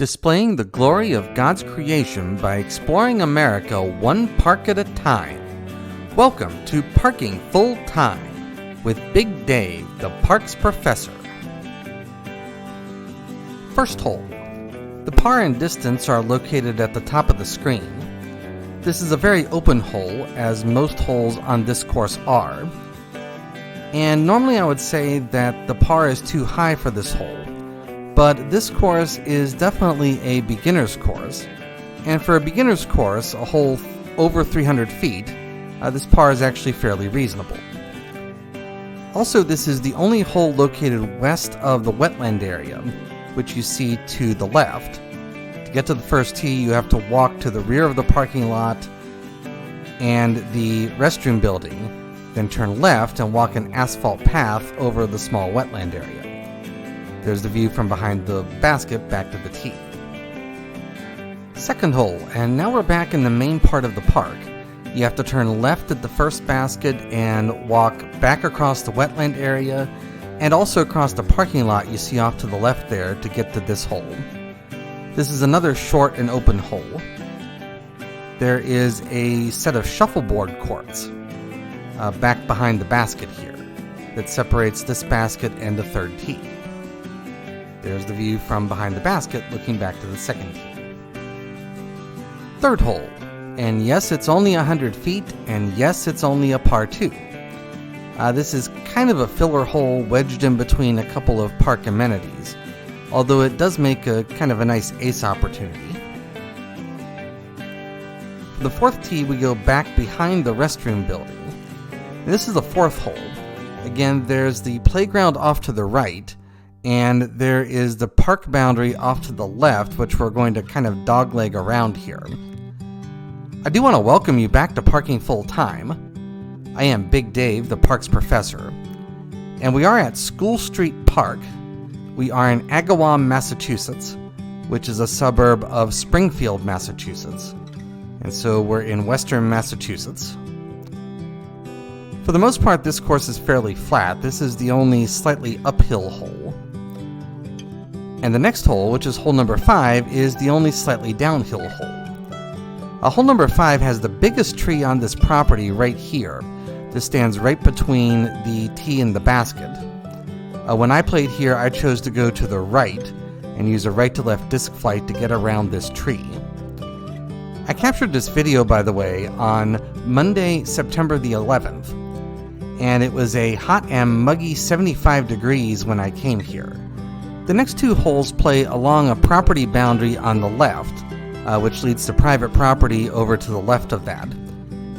displaying the glory of God's creation by exploring America one park at a time. Welcome to Parking Full Time with Big Dave, the park's professor. First hole. The par and distance are located at the top of the screen. This is a very open hole, as most holes on this course are. And normally I would say that the par is too high for this hole. But this course is definitely a beginner's course. And for a beginner's course, a hole over 300 feet, this par is actually fairly reasonable. Also, this is the only hole located west of the wetland area, which you see to the left. To get to the first tee, you have to walk to the rear of the parking lot and the restroom building, then turn left and walk an asphalt path over the small wetland area. There's the view from behind the basket back to the tee. Second hole, and now we're back in the main part of the park. You have to turn left at the first basket and walk back across the wetland area and also across the parking lot you see off to the left there to get to this hole. This is another short and open hole. There is a set of shuffleboard courts back behind the basket here that separates this basket and the third tee. There's the view from behind the basket looking back to the second tee. Third hole, and yes, it's only 100 feet, and yes, it's only a par 2. This is kind of a filler hole wedged in between a couple of park amenities, although it does make a kind of a nice ace opportunity. For the fourth tee, we go back behind the restroom building. And this is the fourth hole. Again, there's the playground off to the right, and there is the park boundary off to the left, which we're going to kind of dogleg around here. I do want to welcome you back to Parking Full Time. I am Big Dave, the park's professor, and we are at School Street Park. We are in Agawam, Massachusetts, which is a suburb of Springfield, Massachusetts. And so we're in western Massachusetts. For the most part, this course is fairly flat. This is the only slightly uphill hole. And the next hole, which is hole number 5, is the only slightly downhill hole. Hole number 5 has the biggest tree on this property right here. This stands right between the tee and the basket. When I played here, I chose to go to the right and use a right-to-left disc flight to get around this tree. I captured this video, by the way, on Monday, September the 11th, and it was a hot and muggy 75 degrees when I came here. The next two holes play along a property boundary on the left, which leads to private property over to the left of that.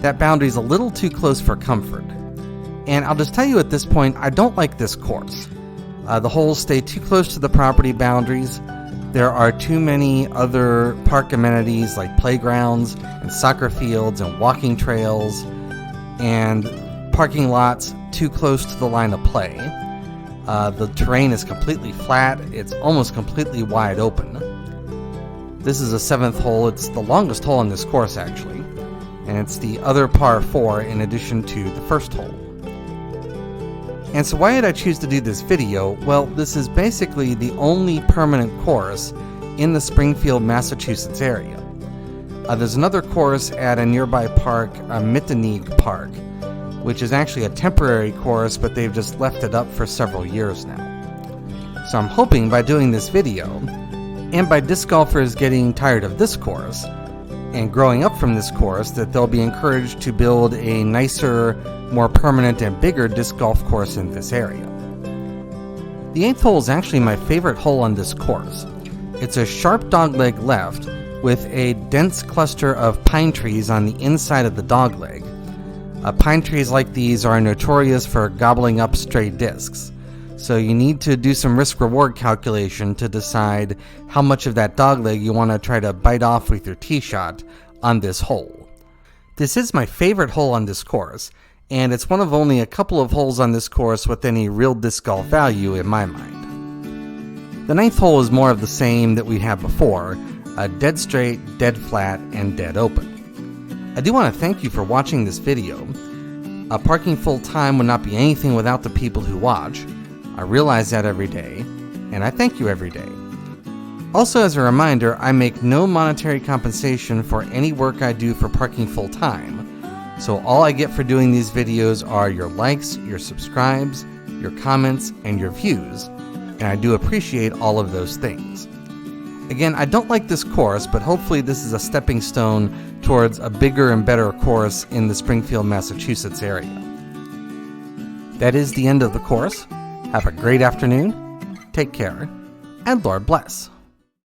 That boundary is a little too close for comfort. And I'll just tell you at this point, I don't like this course. The holes stay too close to the property boundaries. There are too many other park amenities like playgrounds and soccer fields and walking trails and parking lots too close to the line of play. The terrain is completely flat. It's almost completely wide open. This is a 7th hole. It's the longest hole in this course, actually. And it's the other par 4 in addition to the first hole. And so why did I choose to do this video? Well, this is basically the only permanent course in the Springfield, Massachusetts area. There's another course at a nearby park, Mitteneg Park, which is actually a temporary course, but they've just left it up for several years now. So I'm hoping by doing this video, and by disc golfers getting tired of this course, and growing up from this course, that they'll be encouraged to build a nicer, more permanent and bigger disc golf course in this area. The 8th hole is actually my favorite hole on this course. It's a sharp dogleg left with a dense cluster of pine trees on the inside of the dogleg. Pine trees like these are notorious for gobbling up stray discs, so you need to do some risk-reward calculation to decide how much of that dogleg you want to try to bite off with your tee shot on this hole. This is my favorite hole on this course, and it's one of only a couple of holes on this course with any real disc golf value in my mind. The 9th hole is more of the same that we had before, dead straight, dead flat, and dead open. I do want to thank you for watching this video. Parking Full Time would not be anything without the people who watch. I realize that every day, and I thank you every day. Also, as a reminder, I make no monetary compensation for any work I do for parking full-time. So all I get for doing these videos are your likes, your subscribes, your comments, and your views, and I do appreciate all of those things. Again, I don't like this course, but hopefully this is a stepping stone towards a bigger and better course in the Springfield, Massachusetts area. That is the end of the course. Have a great afternoon, take care, and Lord bless.